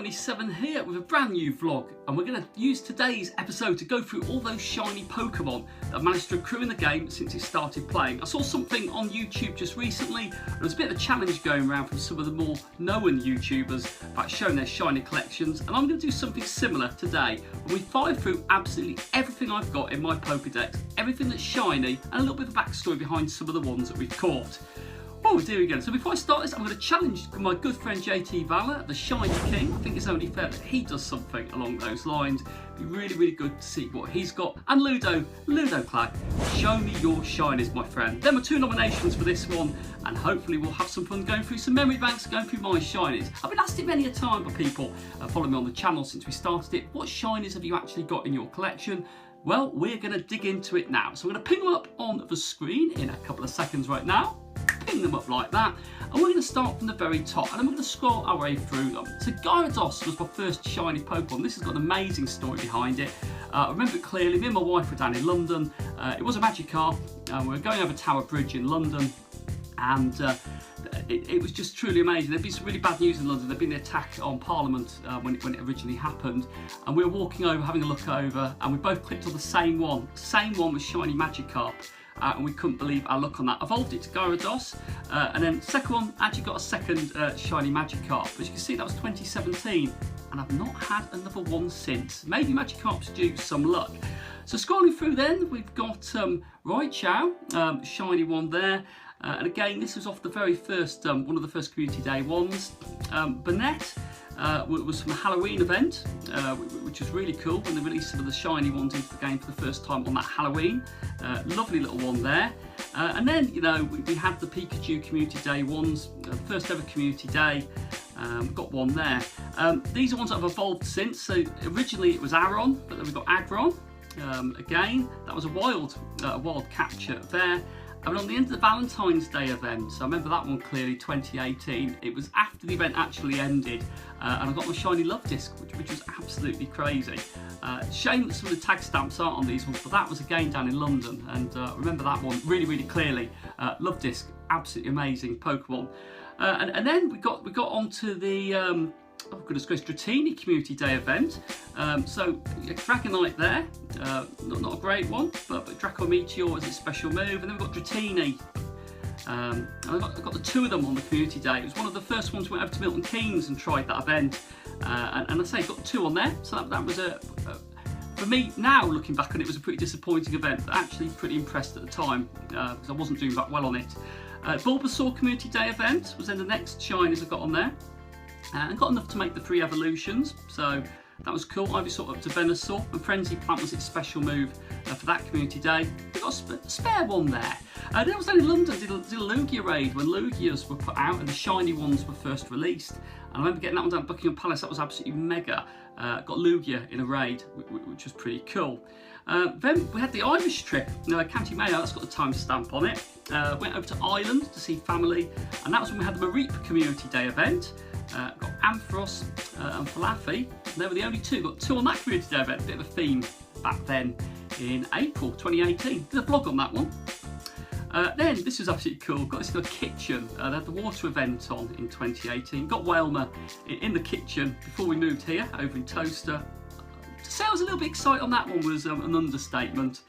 JT27 here with a brand new vlog, and we're going to use today's episode to go through all those shiny Pokemon that I've managed to accrue in the game since it started playing. I saw something on YouTube just recently. There was a bit of a challenge going around from some of the more known YouTubers about showing their shiny collections, and I'm going to do something similar today. When we fire through absolutely everything I've got in my Pokedex, everything that's shiny, and a little bit of backstory behind some of the ones that we've caught. Oh, there we go. So before I start this, I'm going to challenge my good friend JT Valor, the Shiny King. I think it's only fair that he does something along those lines. It'd be really, really good to see what he's got. And LudokLack, show me your shinies, my friend. There were 2 nominations for this one, and hopefully we'll have some fun going through some memory banks, going through my shinies. I've been asked it many a time by people following me on the channel since we started it. What shinies have you actually got in your collection? Well, we're going to dig into it now. So I'm going to ping them up on the screen in a couple of seconds right now. Ping them up like that, and we're going to start from the very top, and then we're going to scroll our way through them. So Gyarados was my first shiny Pokemon. This has got an amazing story behind it. I remember it clearly. Me and my wife were down in London. It was a Magikarp. We were going over Tower Bridge in London, and it was just truly amazing. There'd been some really bad news in London. There'd been the attack on Parliament when it originally happened, and we were walking over, having a look over, and we both clicked on the same one. Same one was shiny Magikarp. And we couldn't believe our luck on that. Evolved it to Gyarados, and then second one, actually got a second shiny Magikarp. As you can see, that was 2017, and I've not had another one since. Maybe Magikarp's due some luck. So scrolling through then, we've got Raichu, shiny one there. And again, this was off the very first, one of the first Community Day ones. Burnett was from the Halloween event, which was really cool when they released some of the shiny ones into the game for the first time on that Halloween. Lovely little one there. And then, you know, we had the Pikachu Community Day ones, first ever Community Day. Got one there. These are ones that have evolved since. So originally it was Aron, but then we got Agron. Again, that was a wild capture there. And on the end of the Valentine's Day event, so I remember that one clearly, 2018, it was after the event actually ended, and I got my shiny Love Disc, which was absolutely crazy. Shame that some of the tag stamps aren't on these ones, but that was again down in London, and I remember that one really, really clearly. Love Disc, absolutely amazing Pokemon. And then we got onto the oh goodness gracious, Dratini Community Day event. So Dragonite there, not a great one, but Draco Meteor is its special move, and then we've got Dratini. And I got the 2 of them on the Community Day. It was one of the first ones we went over to Milton Keynes and tried that event, and I say got 2 on there. So that was for me now looking back on it, was a pretty disappointing event, but actually pretty impressed at the time because I wasn't doing that well on it. Bulbasaur Community Day event was then the next shinies I got on there. And got enough to make the 3 evolutions, so that was cool. Ivysaur up to Venusaur, and Frenzy Plant was its special move for that Community Day. We got a spare one there. Then I was down in London, did a Lugia raid when Lugias were put out and the shiny ones were first released. And I remember getting that one down at Buckingham Palace. That was absolutely mega. Got Lugia in a raid, which was pretty cool. Then we had the Irish trip, County Mayo, that's got the timestamp on it. Went over to Ireland to see family, and that was when we had the Mareep Community Day event. Got Ampharos and Falafi. They were the only 2. Got 2 on that Community Day event. A bit of a theme back then in April 2018. Did a vlog on that one. Then this was absolutely cool. Got this in the kitchen. They had the water event on in 2018. Got Wailmer in the kitchen before we moved here over in Toaster. To say I was a little bit excited on that one was an understatement.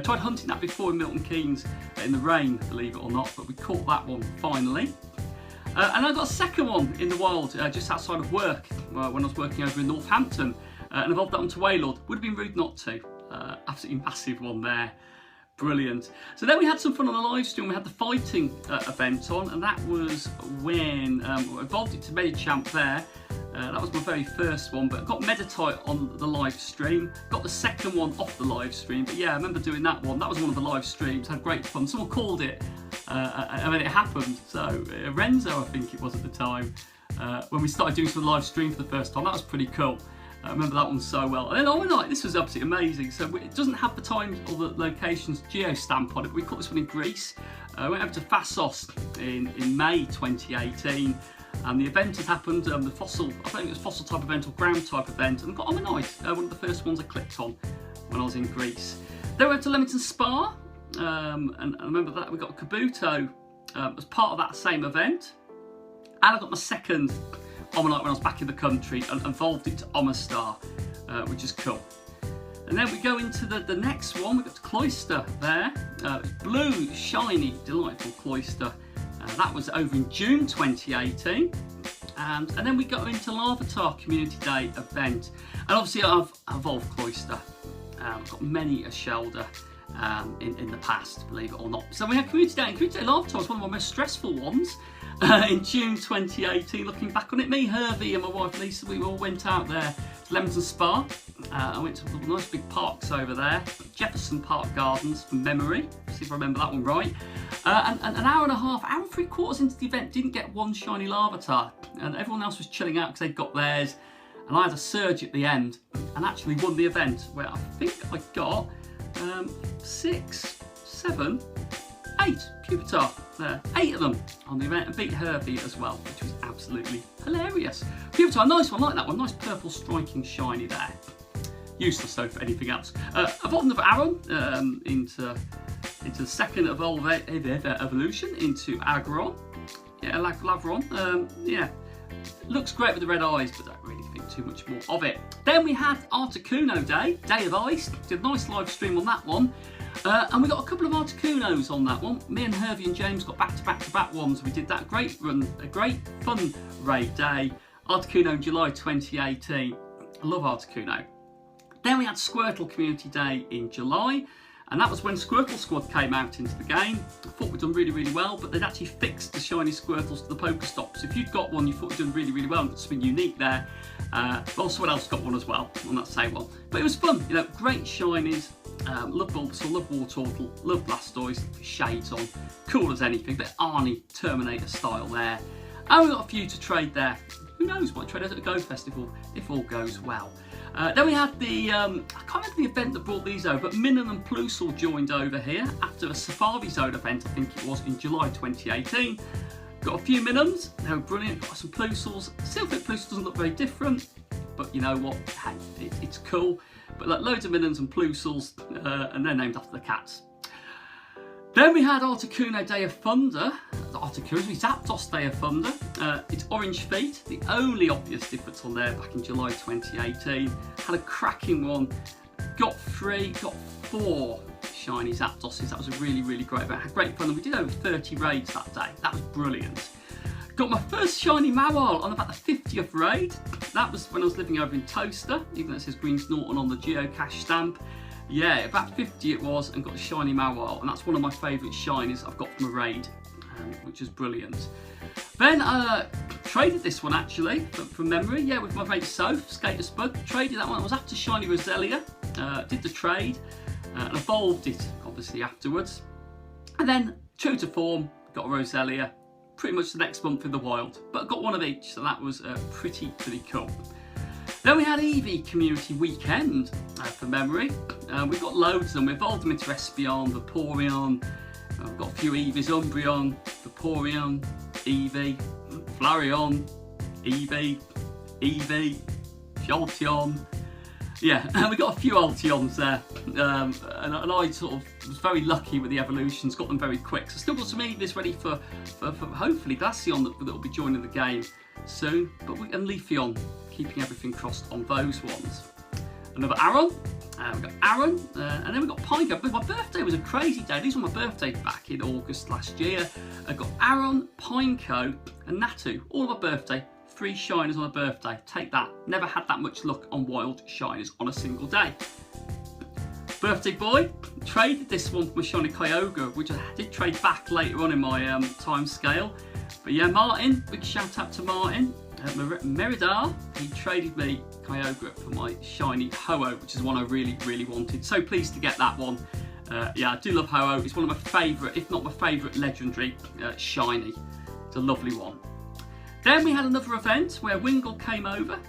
Tried hunting that before in Milton Keynes in the rain, believe it or not, but we caught that one finally. And I got a second one in the wild just outside of work when I was working over in Northampton, and evolved that onto Wailord. Would have been rude not to. Absolutely massive one there. Brilliant. So then we had some fun on the live stream. We had the fighting event on, and that was when I evolved it to Medicham there. That was my very first one, but got Meditite on the live stream. Got the second one off the live stream, but yeah, I remember doing that one. That was one of the live streams. Had great fun. Someone called it, and then it happened. So Renzo, I think it was at the time, when we started doing some live stream for the first time. That was pretty cool. I remember that one so well. And then overnight, this was absolutely amazing. So it doesn't have the times or the locations geo-stamp on it, but we caught this one in Greece. Went over to Fassos in May 2018. And the event had happened, the fossil, I think it was fossil type event or ground type event, and got Ammonite, one of the first ones I clicked on when I was in Greece. Then we went to Leamington Spa, and I remember that we got Kabuto as part of that same event. And I got my second Omanite when I was back in the country and evolved it to Omastar, which is cool. And then we go into the next one. We've got Cloyster there. Blue, shiny, delightful Cloyster. That was over in June 2018. And then we got into Larvitar Community Day event. And obviously I've evolved Cloyster. I've got many a Shelder in the past, believe it or not. So we had Community Day, and Community Day Larvitar was one of my most stressful ones in June 2018. Looking back on it, me, Hervey and my wife Lisa, we all went out there to Leamington Spa. I went to the nice big parks over there, Jefferson Park Gardens from memory, see if I remember that one right. And an hour and a half, hour and 3/4 into the event, didn't get one shiny Larvitar, and everyone else was chilling out because they'd got theirs. And I had a surge at the end and actually won the event, where I think I got 6, 7, 8 Pupitar there, 8 of them on the event, and beat Hervey as well, which was absolutely hilarious. Pupitar, nice one, like that one, nice purple striking shiny there. Useless though for anything else. Evolved another Aron into the second evolution into Aggron. Yeah, Lavron. Yeah, looks great with the red eyes, but don't really think too much more of it. Then we had Articuno Day, Day of Ice. Did a nice live stream on that one. And we got a couple of Articunos on that one. Me and Hervey and James got back-to-back ones. We did that great run, a great fun raid day. Articuno in July 2018. I love Articuno. Then we had Squirtle Community Day in July, and that was when Squirtle Squad came out into the game. I thought we'd done really, really well, but they'd actually fixed the shiny Squirtles to the Pokestops. If you'd got one, you thought you'd done really, really well and got something unique there. Well, someone else got one as well on that same one. But it was fun, you know, great shinies. Love Bulbasaur, love Wartortle, love Blastoise, shades on, cool as anything. Bit Arnie Terminator style there. And we got a few to trade there. Who knows what trade at the Go Festival if all goes well. Then we had the, I can't remember the event that brought these over, but Minun and Plusle joined over here after a Safari Zone event, I think it was, in July 2018. Got a few Minuns, they were brilliant, got some Plusles. Still think Plusle doesn't look very different, but you know what, hey, it's cool. But like loads of Minuns and Plusles, and they're named after the cats. Then we had Articuno Day of Thunder, Zapdos Day of Thunder. It's orange feet, the only obvious difference on there back in July 2018. Had a cracking one, got 4 shiny Zapdoses. That was a really, really great event. Had great fun, and we did over 30 raids that day. That was brilliant. Got my first shiny Mawile on about the 50th raid. That was when I was living over in Toaster, even though it says Greens Norton on the geocache stamp. Yeah, about 50 it was, and got a shiny Mawile, and that's one of my favourite shinies I've got from a raid, which is brilliant. Then traded this one actually, from memory, yeah, with my mate Soph, Skater Spud. Traded that one, I was after shiny Roselia, did the trade, and evolved it, obviously, afterwards. And then, true to form, got a Roselia, pretty much the next month in the wild, but got one of each, so that was pretty cool. Then we had Eevee Community Weekend, from memory. We've got loads of them. We evolved them into Espeon, Vaporeon. I've got a few Eevees, Umbreon, Vaporeon, Eevee, Flareon, Eevee, Jolteon. Yeah, and we got a few Alteons there. And I sort of was very lucky with the evolutions, got them very quick. So still got some Eevees ready for hopefully Glaceon that will be joining the game soon. And Leafeon, keeping everything crossed on those ones. Another Aron, we've got Aron, and then we've got Pineco. But my birthday was a crazy day. These were my birthday back in August last year. I got Aron, Pineco, and Natu, all on my birthday. 3 shiners on a birthday. Take that. Never had that much luck on wild shiners on a single day. Birthday boy, traded this one from a shiny Kyogre, which I did trade back later on in my time scale. But yeah, Martin, big shout out to Martin. Meridar, he traded me Kyogre for my shiny Ho-Oh, which is one I really, really wanted. So pleased to get that one. Yeah, I do love Ho-Oh. It's one of my favourite, if not my favourite legendary shiny. It's a lovely one. Then we had another event where Wingull came over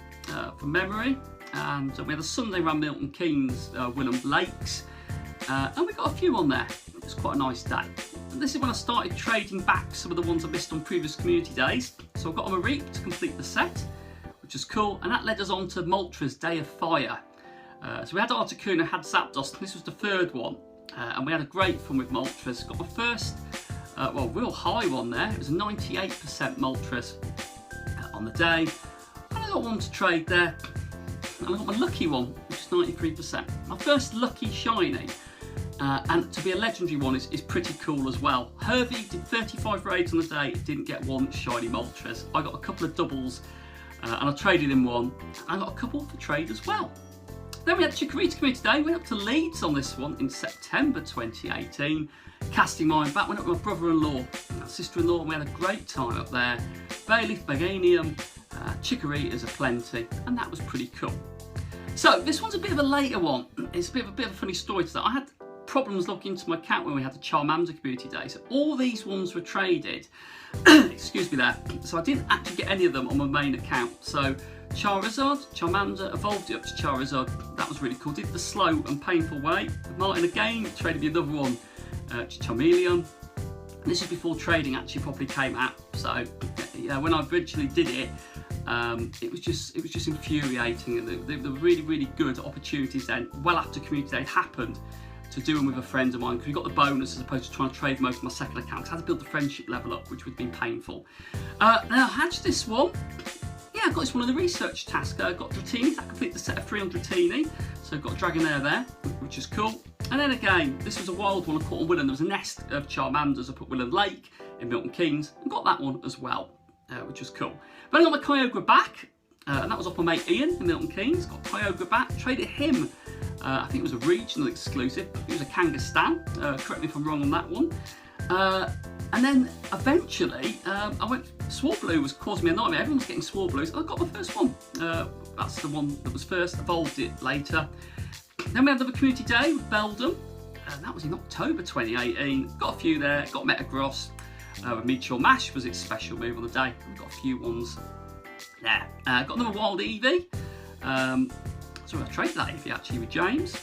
from memory, and we had a Sunday round Milton Keynes, Willem Lakes, and we got a few on there. It was quite a nice day. And this is when I started trading back some of the ones I missed on previous community days. So I got on a Reap to complete the set, which is cool, and that led us on to Moltres Day of Fire. So we had Articuno, had Zapdos, and this was the 3rd one, and we had a great fun with Moltres. Got my first, well, real high one there. It was a 98% Moltres on the day. got one to trade there. And I got my lucky one, which is 93%. My first lucky shiny. And to be a legendary one is pretty cool as well. Hervey did 35 raids on the day, didn't get one shiny Moltres. I got a couple of doubles and I traded in one. I got a couple for trade as well. Then we had Chikorita come in today. Went up to Leeds on this one in September 2018. Casting mine back, went up with my brother-in-law and sister-in-law, and we had a great time up there. Bayleaf, Meganium, Chikoritas aplenty, and that was pretty cool. So this one's a bit of a later one. It's a bit of a funny story to that. I had problems logging into my account when we had the Charmander community day, so all these ones were traded. Excuse me there. So I didn't actually get any of them on my main account. So Charizard, Charmander, evolved it up to Charizard. That was really cool. Did it the slow and painful way. Martin again traded me another one, Charmeleon. This is before trading actually properly came out. So yeah, when I eventually did it, it was just infuriating, and the really good opportunities then, well after community day happened, to do them with a friend of mine, because we got the bonus as opposed to trying to trade them over to my second account. I had to build the friendship level up, which would have been painful. Now I hatched this one. Yeah, I got this one on the research task. I got Dratini, that completed the set of 300 Dratini. So I've got a Dragonair there, which is cool. And then again, this was a wild one I caught on Willand. There was a nest of Charmanders up at Willand Lake in Milton Keynes, and got that one as well, which was cool. But I got my Kyogre back, and that was off my mate Ian in Milton Keynes. Got Kyogre back, traded him. I think it was a regional exclusive. It was a Kangaskhan. Correct me if I'm wrong on that one. And then eventually, I went. Swablu was causing me a nightmare. Everyone was getting Swablu's. I got my first one. That's the one that was first. Evolved it later. Then we had another community day with Beldum. That was in October 2018. Got a few there. Got Metagross. With Meteor Mash was its special move on the day. We've got a few ones there. Got another Wild Eevee. So I traded that Eevee actually with James.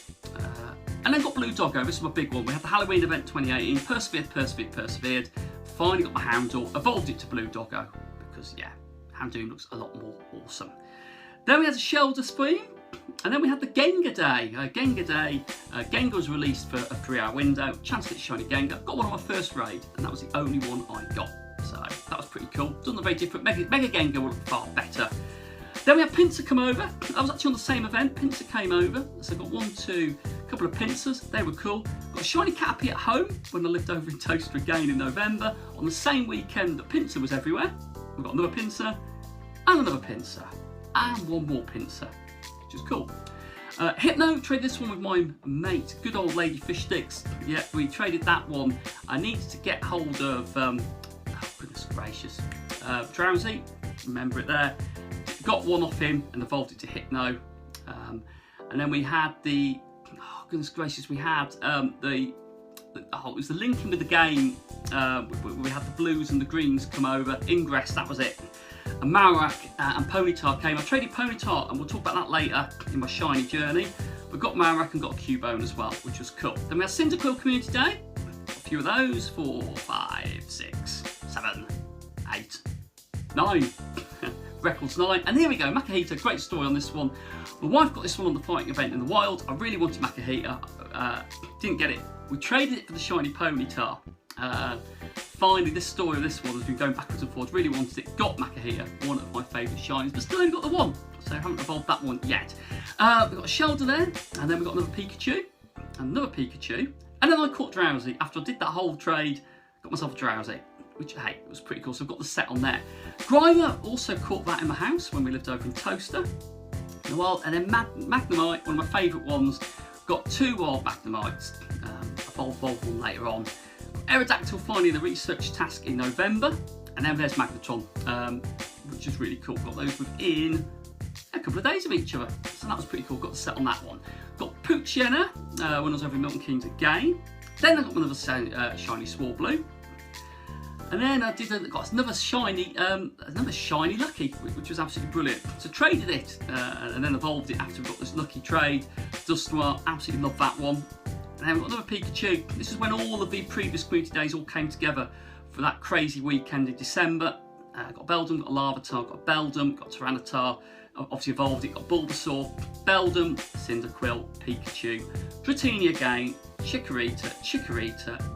And then got Blue Doggo. This was my big one. We had the Halloween event 2018. Persevered. Finally got my Houndour. Evolved it to Blue Doggo because, yeah, Houndour looks a lot more awesome. Then we had a Shelter Stream. And then we had the Gengar Day. Gengar was released for a 3-hour window. Chance to get shiny Gengar. Got one on my first raid, and that was the only one I got. So that was pretty cool. Done a very different. Mega Gengar will look far better. Then we had Pinsir come over. I was actually on the same event. Pinsir came over. So I got a couple of Pinsirs. They were cool. Got a shiny Caterpie at home when I lived over in Toaster again in November. On the same weekend that Pinsir was everywhere. We've got another Pinsir, and another Pinsir, and one more Pinsir, which is cool. Hypno, traded this one with my mate, good old Lady Fish Sticks. Yeah, we traded that one. I needed to get hold of, oh goodness gracious, Drowsy, remember it there. Got one off him and evolved it to Hypno. And then we had the, oh goodness gracious, we had it was the linking with the game. We had the blues and the greens come over. Ingress, that was it. And Marowak and Ponyta came. I traded Ponyta, and we'll talk about that later in my shiny journey. We got Marowak and got a Cubone as well, which was cool. Then we had Cyndaquil Community Day. Got a few of those. 4, 5, 6, 7, 8, 9. Records 9. And here we go, Makahita. Great story on this one. My wife got this one on the fighting event in the wild. I really wanted Makahita. Didn't get it. We traded it for the shiny Ponyta. Finally, this story of this one has been going backwards and forwards. Really wanted it. Got Makahita, one of my favourite shinies, but still only got the one. So I haven't evolved that one yet. We've got a Shelter there, and then we've got another Pikachu, and then I caught Drowsy. After I did that whole trade, got myself a Drowsy, which, hey, it was pretty cool. So I've got the set on there. Grimer also caught that in my house when we lived over in Toaster. In the wild, and then Magnemite, one of my favourite ones. Got 2 wild Magnemites. Evolved one later on. Aerodactyl finally the research task in November, and then there's Magnetron, which is really cool. Got those within a couple of days of each other, so that was pretty cool. Got the set on that one. Got Poochyena when I was over in Milton Keynes again. Then I got another shiny Swablu, and then I got another shiny Lucky, which was absolutely brilliant. So traded it and then evolved it after we got this Lucky trade. Dusknoir, absolutely love that one. And then we've got another Pikachu. This is when all of the previous community days all came together for that crazy weekend in December. Got Beldum, got a Larvitar, got Beldum, got Tyranitar, obviously evolved it, got Bulbasaur, Beldum, Cyndaquil, Pikachu, Dratini again, Chikorita,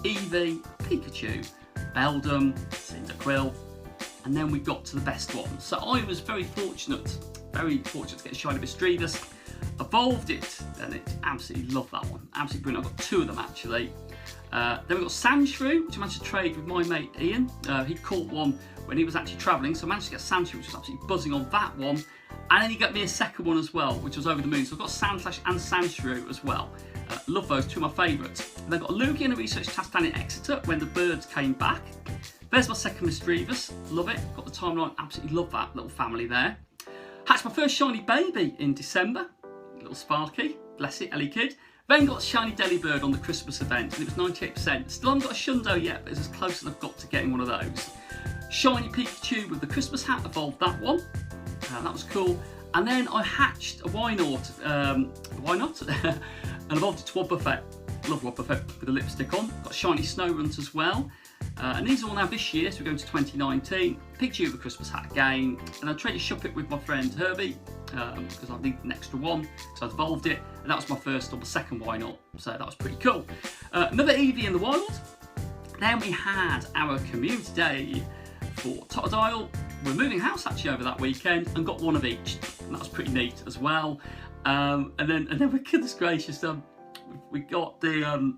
Eevee, Pikachu, Beldum, Cyndaquil, and then we got to the best one. So I was very fortunate to get a shiny Misdreavus, evolved it, and it absolutely loved that one. Absolutely brilliant. I've got 2 of them actually. Then we got Sandshrew, which I managed to trade with my mate Ian. He caught one when he was actually travelling, so I managed to get Sandshrew, which was absolutely buzzing on that one. And then he got me a second one as well, which was over the moon. So I've got Sandslash and Sandshrew as well. Love those, 2 of my favourites. And then I've got a Lugia and a research task down in Exeter when the birds came back. There's my second Misdreavus, love it. Got the timeline, absolutely love that little family there. Hatched my first shiny baby in December, little Sparky, bless it, Ellie Kid. Then got a shiny Delibird on the Christmas event, and it was 98%. Still haven't got a Shundo yet, but it's as close as I've got to getting one of those. Shiny Pikachu with the Christmas hat, evolved that one. That was cool. And then I hatched a Wynot, and evolved it to Wobbuffet. Love Wobbuffet with the lipstick on. Got shiny Snowrunt as well. And these are all now this year, so we're going to 2019. Pikachu with the Christmas hat again. And I tried to shop it with my friend Herbie, because I needed an extra one, so I evolved it. And that was my first or my second Wynot, so that was pretty cool. Another Eevee in the wild. Then we had our community day for Totodile. We're moving house actually over that weekend and got 1 of each, and that was pretty neat as well. And then we're, goodness gracious, we got the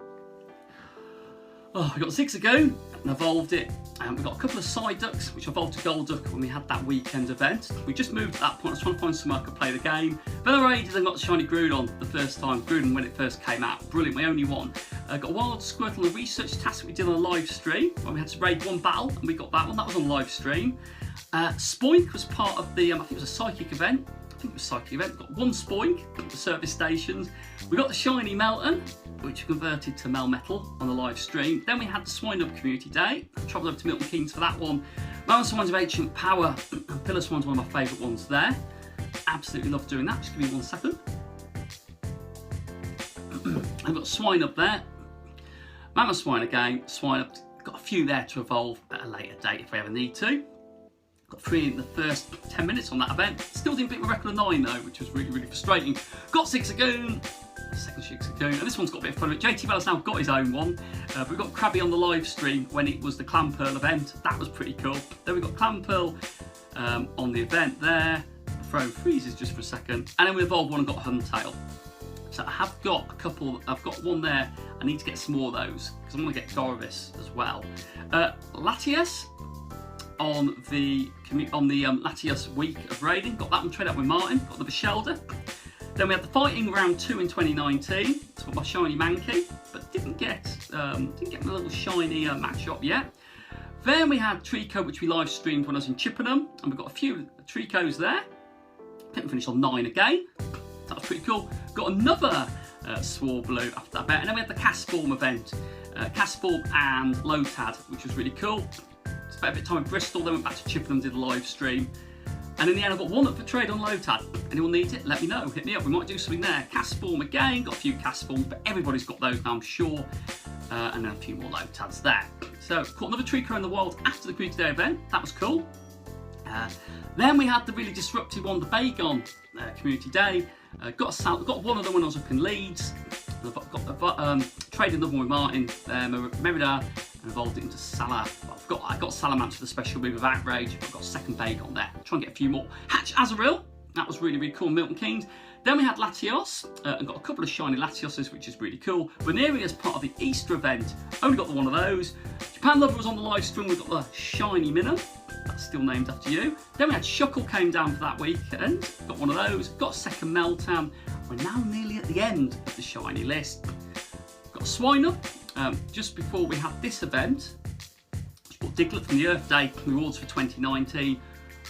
we got Zigzagoon and evolved it, and we got a couple of Psyducks which evolved to Golduck when we had that weekend event. We just moved at that point. I was trying to find somewhere I could play the game. Then I raided and got shiny Groudon the first time. Groudon when it first came out, brilliant. My only one. Got a wild Squirtle and a research task we did on a live stream when we had to raid 1 battle, and we got that one. That was on live stream. Spoink was part of the I think it was a psychic event. We got 1 Spoink at the service stations. We got the shiny Melton, which we converted to Melmetal on the live stream. Then we had the Swinub Community Day. Travelled over to Milton Keynes for that one. Mountain Swines of Ancient Power. Pillar Swine's one of my favourite ones there. Absolutely love doing that. Just give me 1 second. I've got Swine up there. Mammoth Swine again. Swine up. Got a few there to evolve at a later date if we ever need to. Got 3 in the first 10 minutes on that event. Still didn't beat my record of 9 though, which was really, really frustrating. Got Zigzagoon, second Zigzagoon, and this one's got a bit of fun with it. JT Valor's now got his own one, but we got Krabby on the live stream when it was the Clamperl event. That was pretty cool. Then we got Clamperl on the event there. The throne freezes just for a second, and then we evolved one and got Huntail. So I have got a couple. I've got one there. I need to get some more of those because I want to get Goravis as well. Latias. On the Latias week of raiding, got that one trade out with Martin, got the Bishelda. Then we had the fighting round 2 in 2019. So got my shiny Mankey, but didn't get my little shiny match up yet. Then we had Trico, which we live streamed when I was in Chippenham, and we got a few Tricos there. I think we finished on 9 again. That was pretty cool. Got another Swablu after that bet, and then we had the Castform event, Castform and Lotad, which was really cool. Spent a bit of time in Bristol, then went back to Chippenham, did a live stream. And in the end I got 1 up for trade on Lotad. Anyone needs it, let me know, hit me up, we might do something there. Castform again, got a few Castforms, but everybody's got those now I'm sure. And then a few more Lotads there. So caught another Trico in the wild after the Community Day event, that was cool. Then we had the really disruptive one, the Bagon Community Day. Got 1 of them when I was up in Leeds. Traded another one with Martin, Merida, and evolved it into Salah. I got Salamence for the special move of Outrage. I've got a second Bagon there. Try and get a few more. Hatch Azurill, that was really, really cool. Milton Keynes. Then we had Latios, and got a couple of shiny Latioses, which is really cool. Veneria as part of the Easter event. Only got the 1 of those. Japan Lover was on the live stream. We got the shiny Minnow. That's still named after you. Then we had Shuckle came down for that weekend. Got 1 of those. Got a second Meltan. We're now nearly at the end of the shiny list. Got a Swinub. Just before we had this event, just bought Diglett from the Earth Day rewards for 2019.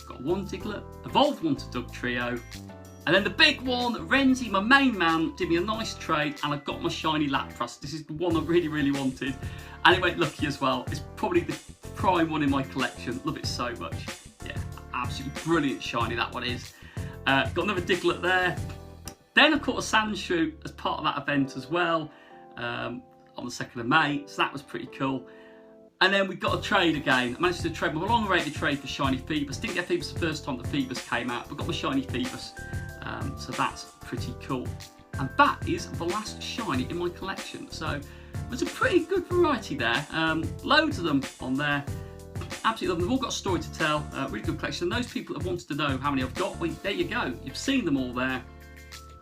Got 1 Diglett, evolved 1 to Doug Trio, and then the big one, Renzi, my main man, did me a nice trade, and I got my shiny Lapras. This is the one I really, really wanted, and it went lucky as well. It's probably the prime one in my collection. Love it so much. Yeah, absolutely brilliant shiny that one is. Got another Diglett there. Then I caught a Sandshrew as part of that event as well. On the 2nd of May, so that was pretty cool. And then we got a trade again. I managed to trade my long-awaited trade for shiny Phoebus. Didn't get Phoebus the first time the Phoebus came out, but got my shiny Phoebus. So that's pretty cool. And that is the last shiny in my collection. So there's a pretty good variety there. Loads of them on there. Absolutely love them. They've all got a story to tell. Really good collection. And those people that have wanted to know how many I've got, well, there you go. You've seen them all there.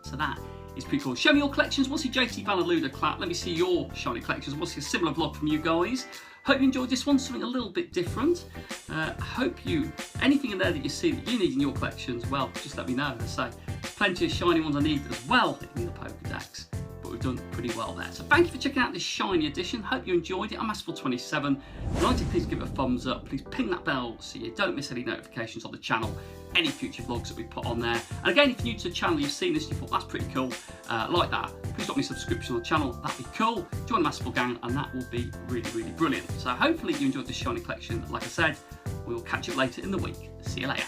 So that is pretty cool. Show me your collections. What's your JT VALOR LUDOKLACK? Let me see your shiny collections. What's your similar vlog from you guys? Hope you enjoyed this one, something a little bit different. Hope anything in there that you see that you need in your collections, well, just let me know. As I say, plenty of shiny ones I need as well in the Pokédex, but we've done pretty well there. So thank you for checking out this shiny edition. Hope you enjoyed it. I'm Masterful27. If you liked it, please give it a thumbs up. Please ping that bell so you don't miss any notifications on the channel, any future vlogs that we put on there. And again, if you're new to the channel, you've seen this, you thought that's pretty cool, like that, please drop me a subscription on the channel. That'd be cool. Join the Masterful gang, and that will be really, really brilliant. So hopefully you enjoyed this shiny collection. Like I said, we will catch up later in the week. See you later.